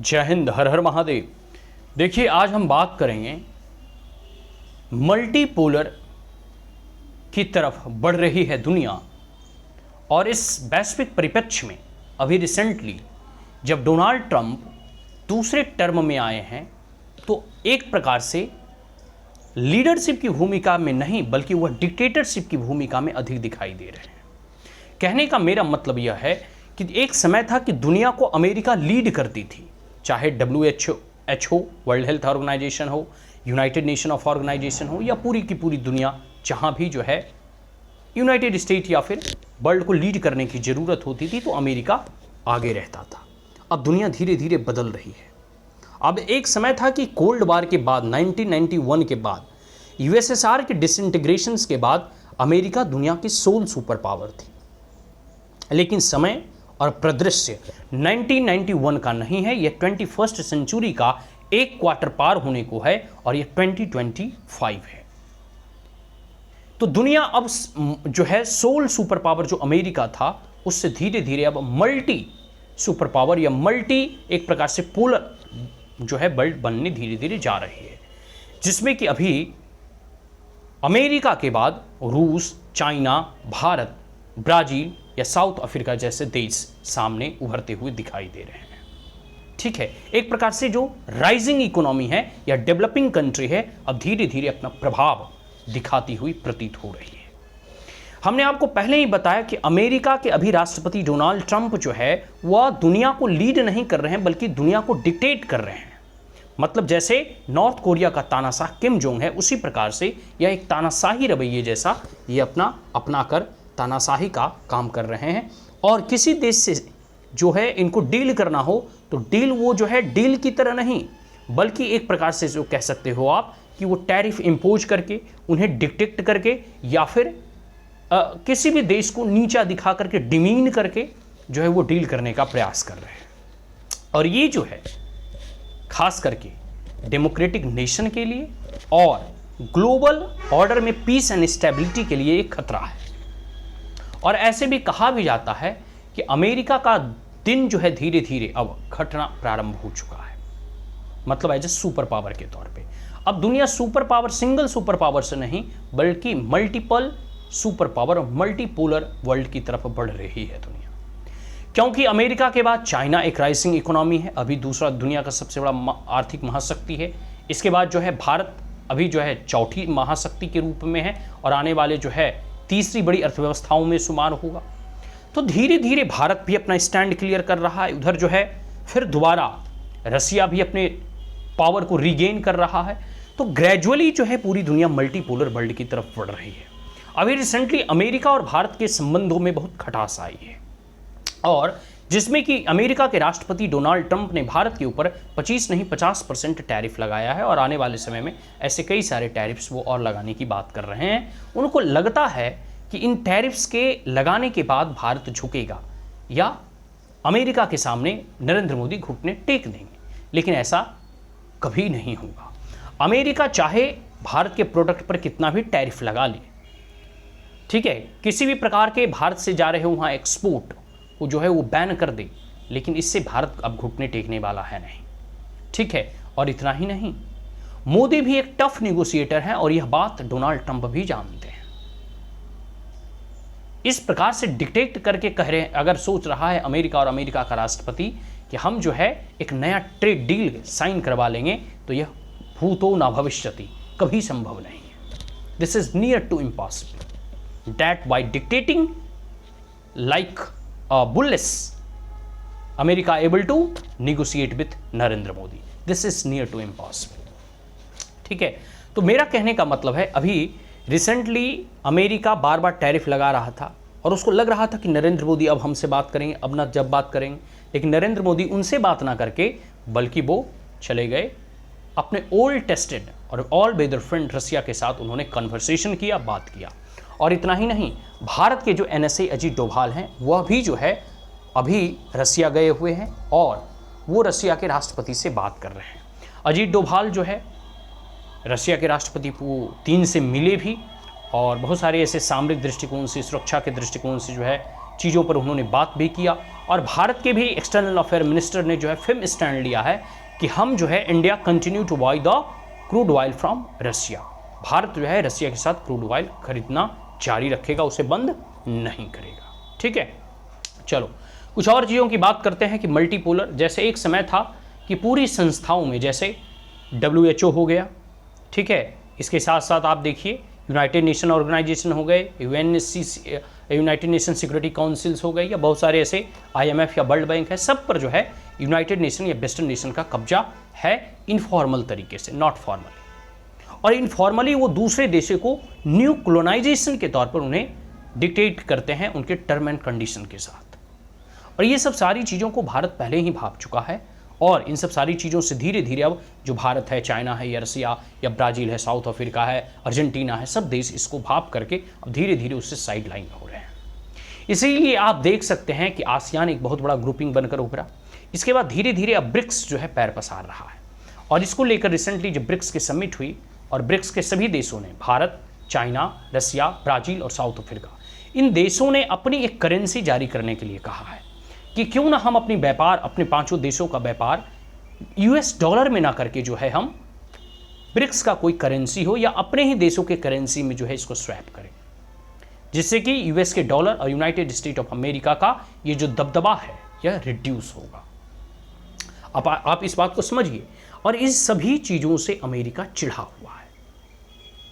जय हिंद, हर हर महादेव। देखिए, आज हम बात करेंगे मल्टीपोलर की तरफ बढ़ रही है दुनिया। और इस वैश्विक परिप्रेक्ष्य में अभी रिसेंटली जब डोनाल्ड ट्रंप दूसरे टर्म में आए हैं तो एक प्रकार से लीडरशिप की भूमिका में नहीं बल्कि वह डिक्टेटरशिप की भूमिका में अधिक दिखाई दे रहे हैं। कहने का मेरा मतलब यह है कि एक समय था कि दुनिया को अमेरिका लीड करती थी, चाहे WHO वर्ल्ड हेल्थ ऑर्गेनाइजेशन हो, यूनाइटेड नेशन ऑफ ऑर्गेनाइजेशन हो, या पूरी की पूरी दुनिया जहां भी जो है यूनाइटेड स्टेट या फिर वर्ल्ड को लीड करने की ज़रूरत होती थी तो अमेरिका आगे रहता था। अब दुनिया धीरे धीरे बदल रही है। अब एक समय था कि कोल्ड वार के बाद 1991 के बाद USSR के डिसइंटीग्रेशंस के बाद अमेरिका दुनिया की सोल सुपर पावर थी। लेकिन समय और परिदृश्य 1991 का नहीं है, यह 21st सेंचुरी का एक क्वार्टर पार होने को है और यह 2025 है। तो दुनिया अब जो है सोल सुपर पावर जो अमेरिका था उससे धीरे धीरे अब मल्टी सुपर पावर या मल्टी एक प्रकार से पोलर जो है वर्ल्ड बनने धीरे धीरे जा रही है, जिसमें कि अभी अमेरिका के बाद रूस, चाइना, भारत, ब्राज़ील या साउथ अफ्रीका जैसे देश सामने उभरते हुए दिखाई दे रहे हैं। ठीक है, एक प्रकार से जो राइजिंग इकोनॉमी है या डेवलपिंग कंट्री है अब धीरे धीरे अपना प्रभाव दिखाती हुई प्रतीत हो रही है। हमने आपको पहले ही बताया कि अमेरिका के अभी राष्ट्रपति डोनाल्ड ट्रंप जो है वह दुनिया को लीड नहीं कर रहे हैं बल्कि दुनिया को डिक्टेट कर रहे हैं। मतलब जैसे नॉर्थ कोरिया का तानाशाह किम जोंग है उसी प्रकार से यह एक तानाशाही रवैये जैसा ये अपना कर तानाशाही का काम कर रहे हैं। और किसी देश से जो है इनको डील करना हो तो डील वो जो है डील की तरह नहीं बल्कि एक प्रकार से जो कह सकते हो आप कि वो टैरिफ इम्पोज करके उन्हें डिक्टेट करके या फिर किसी भी देश को नीचा दिखा करके डिमीन करके जो है वो डील करने का प्रयास कर रहे हैं। और ये जो है खास करके डेमोक्रेटिक नेशन के लिए और ग्लोबल ऑर्डर में पीस एंड स्टेबिलिटी के लिए एक खतरा है। और ऐसे भी कहा भी जाता है कि अमेरिका का दिन जो है धीरे धीरे अब घटना प्रारंभ हो चुका है, मतलब एज ए सुपर पावर के तौर पे। अब दुनिया super power, single super power से नहीं बल्कि मल्टीपल सुपर पावर और मल्टीपोलर वर्ल्ड की तरफ बढ़ रही है दुनिया। क्योंकि अमेरिका के बाद चाइना एक राइजिंग इकोनॉमी है, अभी दूसरा दुनिया का सबसे बड़ा आर्थिक महाशक्ति है। इसके बाद जो है भारत अभी जो है चौथी महाशक्ति के रूप में है और आने वाले जो है तीसरी बड़ी अर्थव्यवस्थाओं में शुमार होगा। तो धीरे धीरे भारत भी अपना स्टैंड क्लियर कर रहा है। उधर जो है फिर दोबारा रसिया भी अपने पावर को रीगेन कर रहा है। तो ग्रेजुअली जो है पूरी दुनिया मल्टीपोलर वर्ल्ड की तरफ बढ़ रही है। अभी रिसेंटली अमेरिका और भारत के संबंधों में बहुत खटास आई है और जिसमें कि अमेरिका के राष्ट्रपति डोनाल्ड ट्रंप ने भारत के ऊपर 25 नहीं 50% टैरिफ लगाया है और आने वाले समय में ऐसे कई सारे टैरिफ्स वो और लगाने की बात कर रहे हैं। उनको लगता है कि इन टैरिफ्स के लगाने के बाद भारत झुकेगा या अमेरिका के सामने नरेंद्र मोदी घुटने टेक देंगे, लेकिन ऐसा कभी नहीं होगा। अमेरिका चाहे भारत के प्रोडक्ट पर कितना भी टैरिफ लगा ले, ठीक है, किसी भी प्रकार के भारत से जा रहे हो वहाँ एक्सपोर्ट वो जो है वो बैन कर दे, लेकिन इससे भारत अब घुटने टेकने वाला है नहीं। ठीक है, और इतना ही नहीं, मोदी भी एक टफ नेगोशिएटर हैं और यह बात डोनाल्ड ट्रंप भी जानते हैं। इस प्रकार से डिक्टेट करके कह रहे हैं, अगर सोच रहा है अमेरिका और अमेरिका का राष्ट्रपति कि हम जो है एक नया ट्रेड डील साइन करवा लेंगे तो यह भूतो न भविष्यति, कभी संभव नहीं है। This is near to impossible that by dictating like bullies America able to negotiate with Narendra Modi. This is near to impossible. ठीक है, तो मेरा कहने का मतलब है अभी रिसेंटली अमेरिका बार बार टैरिफ लगा रहा था और उसको लग रहा था कि नरेंद्र मोदी अब हमसे बात करेंगे, अब ना जब बात करेंगे, लेकिन नरेंद्र मोदी उनसे बात ना करके बल्कि वो चले गए अपने ओल्ड टेस्टेड और ऑल वेदर फ्रेंड रसिया के साथ। उन्होंने कन्वर्सेशन किया, बात किया। और इतना ही नहीं, भारत के जो NSA अजीत डोभाल हैं वह भी जो है अभी रसिया गए हुए हैं और वो रसिया के राष्ट्रपति से बात कर रहे हैं। अजीत डोभाल जो है रसिया के राष्ट्रपति पुतिन से मिले भी और बहुत सारे ऐसे सामरिक दृष्टिकोण से, सुरक्षा के दृष्टिकोण से जो है चीज़ों पर उन्होंने बात भी किया। और भारत के भी एक्सटर्नल अफेयर मिनिस्टर ने जो है फिर स्टैंड लिया है कि हम जो है India continue to buy the crude oil from Russia. Bharat जो है रसिया के साथ क्रूड ऑयल खरीदना जारी रखेगा, उसे बंद नहीं करेगा। ठीक है, चलो कुछ और चीज़ों की बात करते हैं कि मल्टीपोलर, जैसे एक समय था कि पूरी संस्थाओं में, जैसे WHO हो गया, ठीक है, इसके साथ साथ आप देखिए यूनाइटेड नेशन ऑर्गेनाइजेशन हो गए, यूनाइटेड नेशन सिक्योरिटी काउंसिल्स हो गए, या बहुत सारे ऐसे IMF या वर्ल्ड बैंक है, सब पर जो है यूनाइटेड नेशन या वेस्टर्न नेशन का कब्जा है इनफॉर्मल तरीके से, नॉट फॉर्मली। और इनफॉर्मली वो दूसरे देशों को न्यू कॉलोनाइजेशन के तौर पर उन्हें डिक्टेट करते हैं उनके टर्म एंड कंडीशन के साथ। और ये सब सारी चीज़ों को भारत पहले ही भाप चुका है, और इन सब सारी चीज़ों से धीरे धीरे अब जो भारत है, चाइना है, या रसिया या ब्राज़ील है, साउथ अफ्रीका है, अर्जेंटीना है, सब देश इसको भाप करके अब धीरे धीरे उससे साइड लाइन हो रहे हैं। इसीलिए आप देख सकते हैं कि आसियान एक बहुत बड़ा ग्रुपिंग बनकर उभरा। इसके बाद धीरे धीरे अब ब्रिक्स जो है पैर पसार रहा है, और इसको लेकर रिसेंटली जब ब्रिक्स की समिट हुई और ब्रिक्स के सभी देशों ने, भारत, चाइना, रसिया, ब्राज़ील और साउथ अफ्रीका, इन देशों ने अपनी एक करेंसी जारी करने के लिए कहा है कि क्यों ना हम अपनी व्यापार, अपने पांचों देशों का व्यापार US डॉलर में ना करके जो है हम ब्रिक्स का कोई करेंसी हो या अपने ही देशों के करेंसी में जो है इसको स्वैप करें, जिससे कि US के डॉलर और यूनाइटेड स्टेट ऑफ अमेरिका का ये जो दबदबा है यह रिड्यूस होगा। अब आप इस बात को समझिए। और इस सभी चीज़ों से अमेरिका चिढ़ा हुआ है,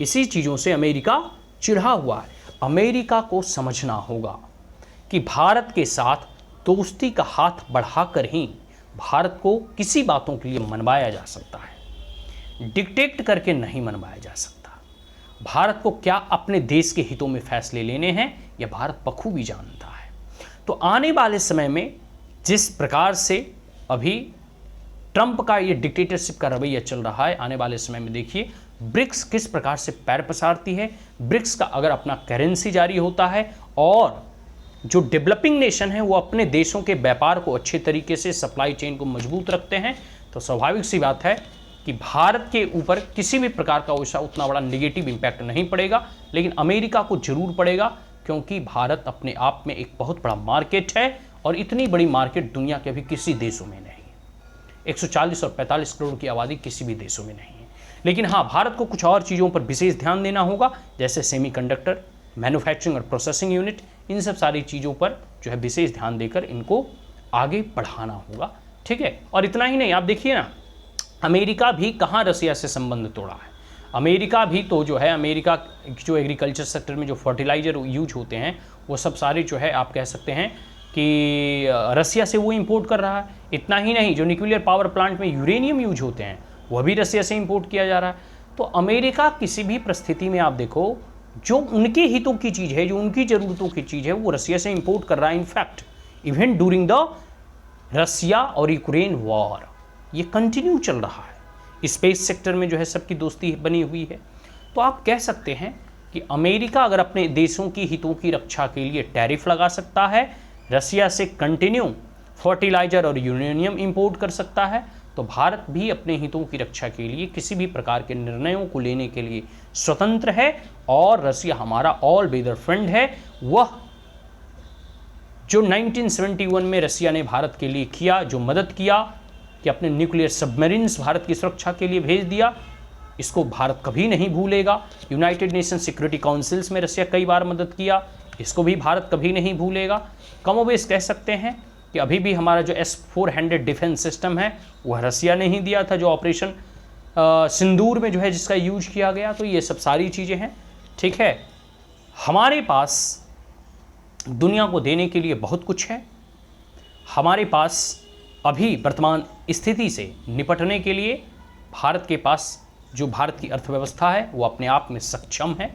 इसी चीज़ों से अमेरिका चिढ़ा हुआ है। अमेरिका को समझना होगा कि भारत के साथ दोस्ती का हाथ बढ़ाकर ही भारत को किसी बातों के लिए मनवाया जा सकता है, डिक्टेट करके नहीं मनवाया जा सकता। भारत को क्या अपने देश के हितों में फैसले लेने हैं यह भारत बखूबी जानता है। तो आने वाले समय में जिस प्रकार से अभी ट्रंप का ये डिक्टेटरशिप का रवैया चल रहा है, आने वाले समय में देखिए ब्रिक्स किस प्रकार से पैर पसारती है। ब्रिक्स का अगर अपना करेंसी जारी होता है और जो डेवलपिंग नेशन है वो अपने देशों के व्यापार को अच्छे तरीके से, सप्लाई चेन को मजबूत रखते हैं, तो स्वाभाविक सी बात है कि भारत के ऊपर किसी भी प्रकार का वैसा उतना बड़ा नेगेटिव इम्पैक्ट नहीं पड़ेगा। लेकिन अमेरिका को जरूर पड़ेगा, क्योंकि भारत अपने आप में एक बहुत बड़ा मार्केट है, और इतनी बड़ी मार्केट दुनिया के अभी किसी देशों में नहीं है। 140 और 45 करोड़ की आबादी किसी भी देशों में नहीं है। लेकिन हाँ, भारत को कुछ और चीज़ों पर विशेष ध्यान देना होगा, जैसे सेमीकंडक्टर, मैन्युफैक्चरिंग और प्रोसेसिंग यूनिट, इन सब सारी चीज़ों पर जो है विशेष ध्यान देकर इनको आगे बढ़ाना होगा। ठीक है, और इतना ही नहीं, आप देखिए ना, अमेरिका भी कहाँ रसिया से संबंध तोड़ा है। अमेरिका भी तो जो है, अमेरिका जो एग्रीकल्चर सेक्टर में जो फर्टिलाइज़र यूज होते हैं वो सब सारे जो है आप कह सकते हैं कि रसिया से वो इंपोर्ट कर रहा है। इतना ही नहीं, जो न्यूक्लियर पावर प्लांट में यूरेनियम यूज होते हैं वह भी रसिया से इंपोर्ट किया जा रहा है। तो अमेरिका किसी भी परिस्थिति में आप देखो, जो उनके हितों की चीज़ है, जो उनकी ज़रूरतों की चीज़ है, वो रसिया से इंपोर्ट कर रहा है। In fact even during the Russia और यूक्रेन वॉर ये कंटिन्यू चल रहा है। स्पेस सेक्टर में जो है सबकी दोस्ती बनी हुई है। तो आप कह सकते हैं कि अमेरिका अगर अपने देशों की हितों की रक्षा के लिए टैरिफ लगा सकता है, रसिया से कंटिन्यू फर्टिलाइजर और यूरेनियम इंपोर्ट कर सकता है, तो भारत भी अपने हितों की रक्षा के लिए किसी भी प्रकार के निर्णयों को लेने के लिए स्वतंत्र है। और रसिया हमारा ऑल वेदर फ्रेंड है। वह जो 1971 में रसिया ने भारत के लिए किया, जो मदद किया कि अपने न्यूक्लियर सबमरीन्स भारत की सुरक्षा के लिए भेज दिया, इसको भारत कभी नहीं भूलेगा। यूनाइटेड नेशन सिक्योरिटी काउंसिल्स में रसिया कई बार मदद किया, इसको भी भारत कभी नहीं भूलेगा। कमोबेश कह सकते हैं कि अभी भी हमारा जो S-400 डिफेंस सिस्टम है वह रसिया ने ही दिया था, जो ऑपरेशन सिंदूर में जो है जिसका यूज किया गया। तो ये सब सारी चीज़ें हैं। ठीक है, हमारे पास दुनिया को देने के लिए बहुत कुछ है। हमारे पास अभी वर्तमान स्थिति से निपटने के लिए भारत के पास जो भारत की अर्थव्यवस्था है वो अपने आप में सक्षम है।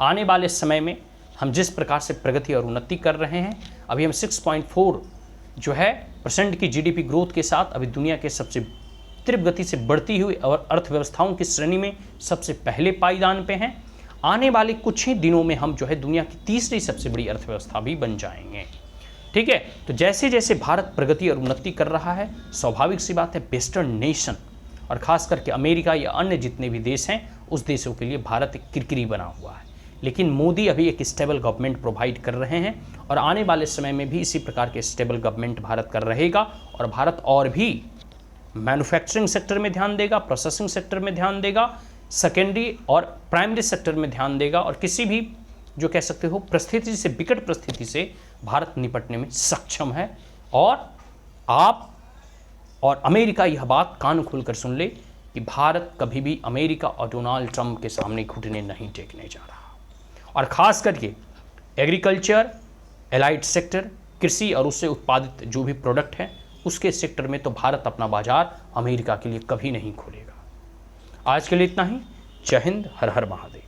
आने वाले समय में हम जिस प्रकार से प्रगति और उन्नति कर रहे हैं, अभी हम 6.4 जो है % की GDP ग्रोथ के साथ अभी दुनिया के सबसे तीव्र गति से बढ़ती हुई और अर्थव्यवस्थाओं की श्रेणी में सबसे पहले पायदान पे हैं। आने वाले कुछ ही दिनों में हम जो है दुनिया की तीसरी सबसे बड़ी अर्थव्यवस्था भी बन जाएंगे। ठीक है, तो जैसे जैसे भारत प्रगति और उन्नति कर रहा है, स्वाभाविक सी बात है वेस्टर्न नेशन और ख़ास करके अमेरिका या अन्य जितने भी देश हैं उस देशों के लिए भारत एक किरकिरी बना हुआ है। लेकिन मोदी अभी एक स्टेबल गवर्नमेंट प्रोवाइड कर रहे हैं और आने वाले समय में भी इसी प्रकार के स्टेबल गवर्नमेंट भारत कर रहेगा और भारत और भी मैन्युफैक्चरिंग सेक्टर में ध्यान देगा, प्रोसेसिंग सेक्टर में ध्यान देगा, सेकेंडरी और प्राइमरी सेक्टर में ध्यान देगा और किसी भी जो कह सकते हो परिस्थिति से, विकट परिस्थिति से भारत निपटने में सक्षम है। और आप और अमेरिका यह बात कान खोलकर सुन ले कि भारत कभी भी अमेरिका और डोनाल्ड ट्रंप के सामने घुटने नहीं टेकने जा रहा। और ख़ास करके एग्रीकल्चर, एलाइड सेक्टर, कृषि और उससे उत्पादित जो भी प्रोडक्ट हैं उसके सेक्टर में तो भारत अपना बाजार अमेरिका के लिए कभी नहीं खोलेगा। आज के लिए इतना ही। जय हिंद, हर हर महादेव।